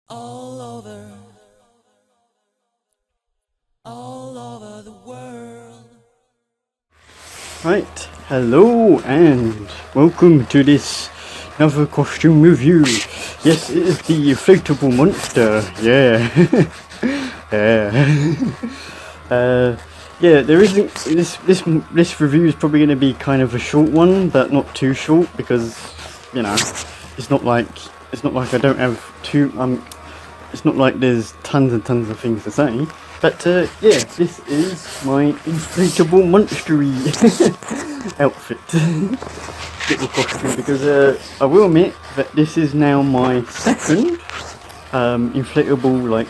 all over, all over the world. Right, hello and welcome to this another costume review. Yes, it is the inflatable monster. Yeah, yeah. Yeah. There isn't this review is probably going to be kind of a short one, but not too short because you know it's not like I don't have too It's not like there's tons and tons of things to say. But yeah, this is my inflatable monstery outfit, little costume, because I will admit that this is now my second inflatable, like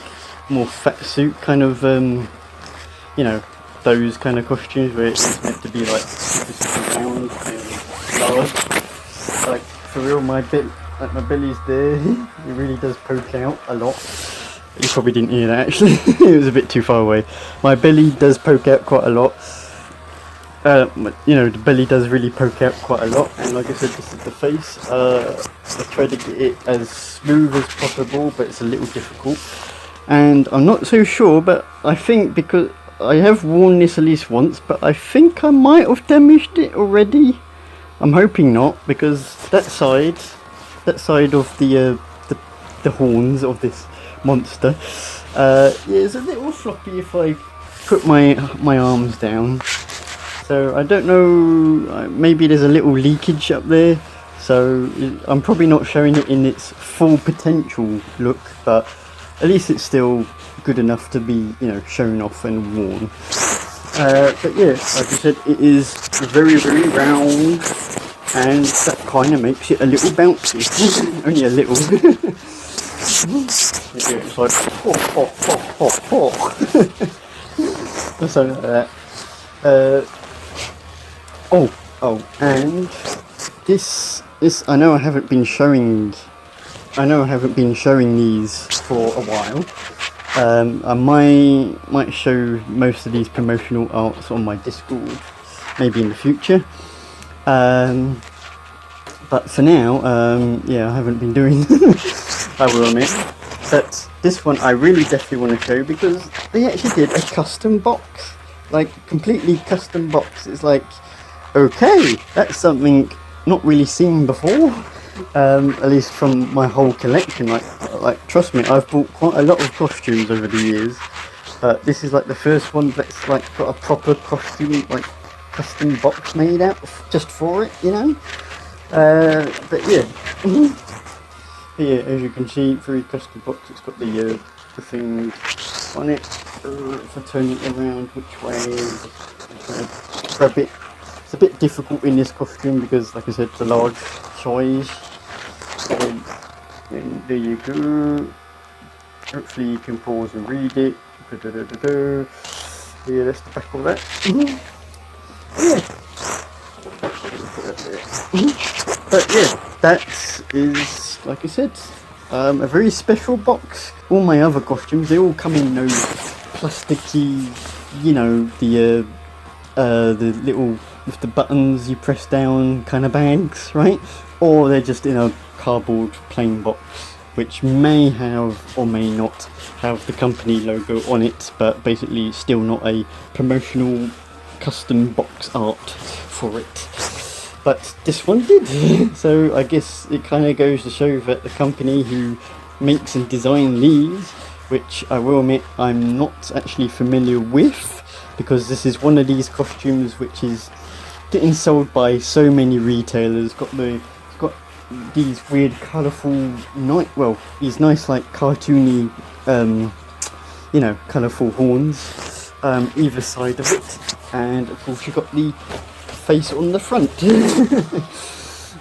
more fat suit kind of, you know, those kind of costumes where it's meant to be like super round and large. Like for real, my belly's there. It really does poke out a lot. You probably didn't hear that actually. It was a bit too far away. My belly does poke out quite a lot. You know, the belly does really poke out quite a lot. And like I said, this is the face. I try to get it as smooth as possible, but it's a little difficult. And I'm not so sure, but I think because I have worn this at least once, but I think I might have damaged it already. I'm hoping not, because that side of the horns of this monster, yeah, it's a little floppy if I put my arms down. So I don't know, maybe there's a little leakage up there. So I'm probably not showing it in its full potential look, but at least it's still good enough to be, you know, shown off and worn. But yeah, like I said, it is very, very round, and that kind of makes it a little bouncy. Only a little. Yeah, it's like or something like that. And this I know I haven't been showing these for a while. I might show most of these promotional arts on my Discord, maybe in the future. But for now, yeah, I haven't been doing. I will admit. But this one I really definitely want to show because they actually did a custom box, like completely custom box. It's like, okay, that's something not really seen before. At least from my whole collection. Like trust me, I've bought quite a lot of costumes over the years, but this is like the first one that's like got a proper costume, like custom box made out just for it, you know. But yeah, yeah, as you can see, very custom box. It's got the thing on it. If I turn it around, which way? Grab it. It's a bit difficult in this costume because, like I said, it's a large size. And there you go. Hopefully you can pause and read it. Yeah, that's the back of that. Yeah. But yeah, that is, like I said, a very special box. All my other costumes, they all come in those plasticky, you know, the little, with the buttons you press down kind of bags, right? Or they're just in a cardboard plain box, which may have or may not have the company logo on it, but basically still not a promotional custom box art for it. But this one did. So I guess it kind of goes to show that the company who makes and designs these, which I will admit I'm not actually familiar with, because this is one of these costumes which is getting sold by so many retailers. Got these weird colourful these nice like cartoony you know, colourful horns either side of it, and of course you've got the face on the front.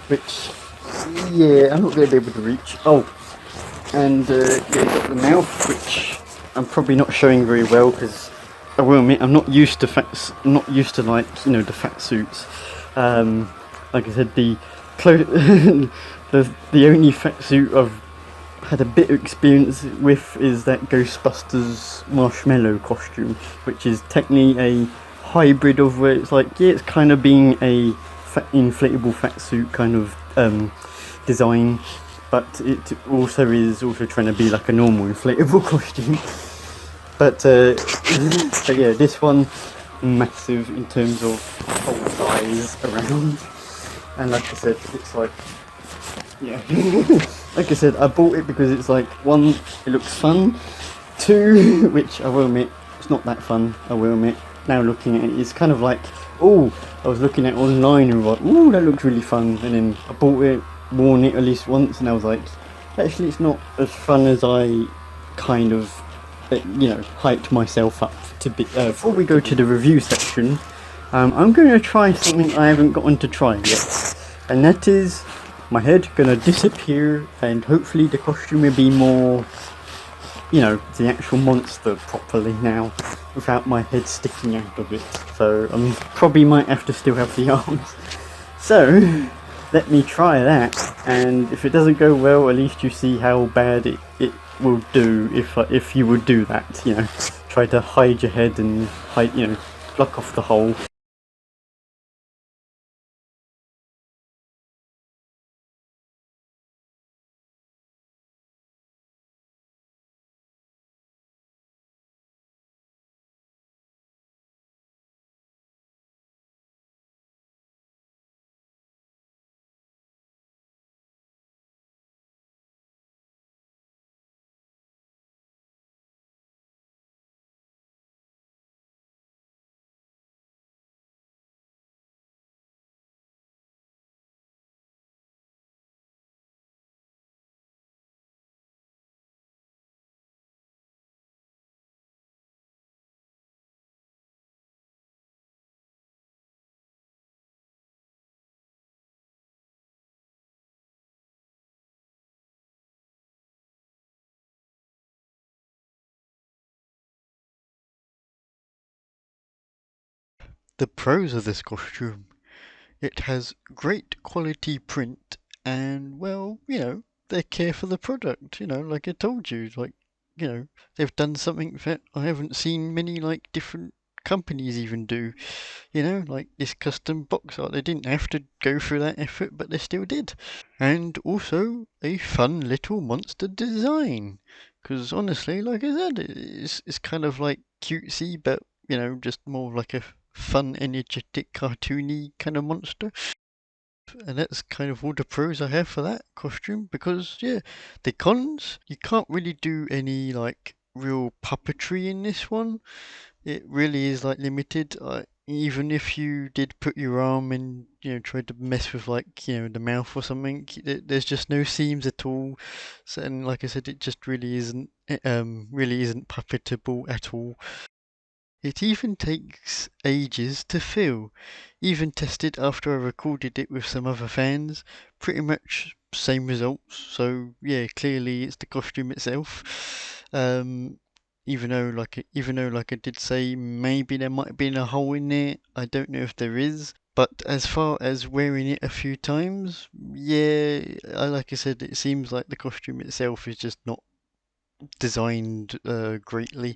Which, yeah, I'm not going to be able to reach. And yeah, you've got the mouth, which I'm probably not showing very well because I will admit I'm not used to like, you know, the fat suits. Like I said, the only fat suit I've had a bit of experience with is that Ghostbusters marshmallow costume, which is technically a hybrid of where it's like, yeah, it's kind of being a inflatable fat suit kind of design, but it also is also trying to be like a normal inflatable costume. But but yeah, this one massive in terms of whole size around, and like I said, it's like, yeah, like I said, I bought it because it's like, one, it looks fun, two, which I will admit, it's not that fun, I will admit. Now looking at it, it's kind of like, oh, I was looking at it online and was like, oh, that looks really fun, and then I bought it, worn it at least once, and I was like, actually it's not as fun as I kind of, you know, hyped myself up to be. Before we go to the review section, I'm going to try something I haven't gotten to try yet, and that is my head gonna disappear, and hopefully the costume will be more, you know, the actual monster properly now, without my head sticking out of it. So probably might have to still have the arms. So let me try that, and if it doesn't go well, at least you see how bad it will do if you would do that. You know, try to hide your head and hide, you know, block off the hole. The pros of this costume: it has great quality print, and, well, you know, they care for the product, you know, like I told you, like, you know, they've done something that I haven't seen many, like, different companies even do, you know, like this custom box art. They didn't have to go through that effort, but they still did. And also a fun little monster design, because honestly, like I said, it's kind of like cutesy, but, you know, just more like a fun, energetic, cartoony kind of monster. And that's kind of all the pros I have for that costume, because, yeah, the cons, you can't really do any, like, real puppetry in this one. It really is, like, limited. Even if you did put your arm and, you know, tried to mess with, like, you know, the mouth or something, there's just no seams at all. So, and like I said, it just really isn't puppetable at all. It even takes ages to fill. Even tested after I recorded it with some other fans, pretty much same results. So yeah, clearly it's the costume itself. Even though like I did say, maybe there might have been a hole in there. I don't know if there is. But as far as wearing it a few times, yeah, like I said, it seems like the costume itself is just not designed greatly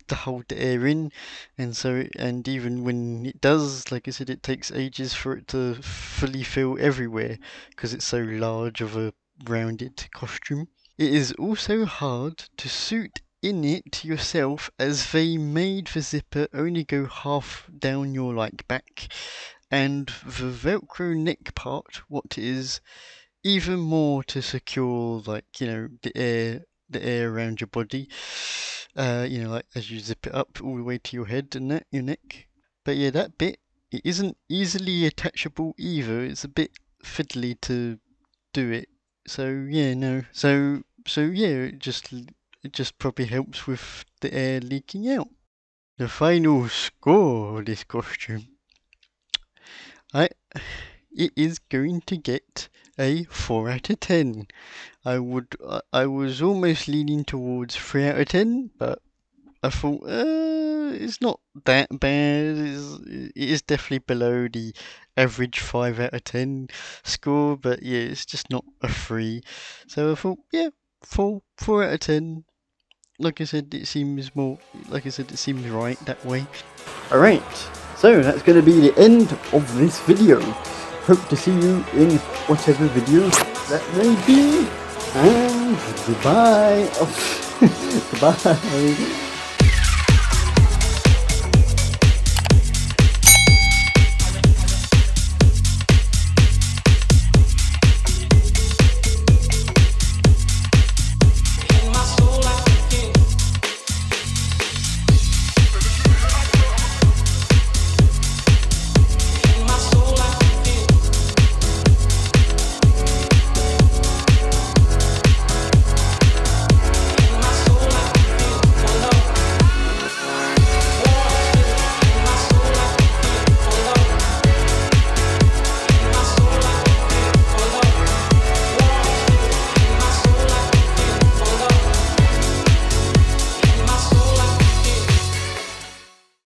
to hold the air in, and even when it does, like I said, it takes ages for it to fully fill everywhere because it's so large of a rounded costume. It is also hard to suit in it yourself, as they made the zipper only go half down your like back, and the velcro neck part, what is even more to secure, like, you know, the air around your body, you know, like as you zip it up all the way to your head and your neck. But yeah, that bit, it isn't easily attachable either. It's a bit fiddly to do it. So yeah, no. So yeah, it just probably helps with the air leaking out. The final score of this costume, I it is going to get a 4 out of 10. I was almost leaning towards 3 out of 10, but I thought, it's not that bad. It is definitely below the average 5 out of 10 score, but yeah, it's just not a 3. So I thought, yeah, 4 out of 10. Like I said, it seems right that way. Alright, so that's going to be the end of this video. Hope to see you in whatever video that may be. And goodbye. Oh, goodbye.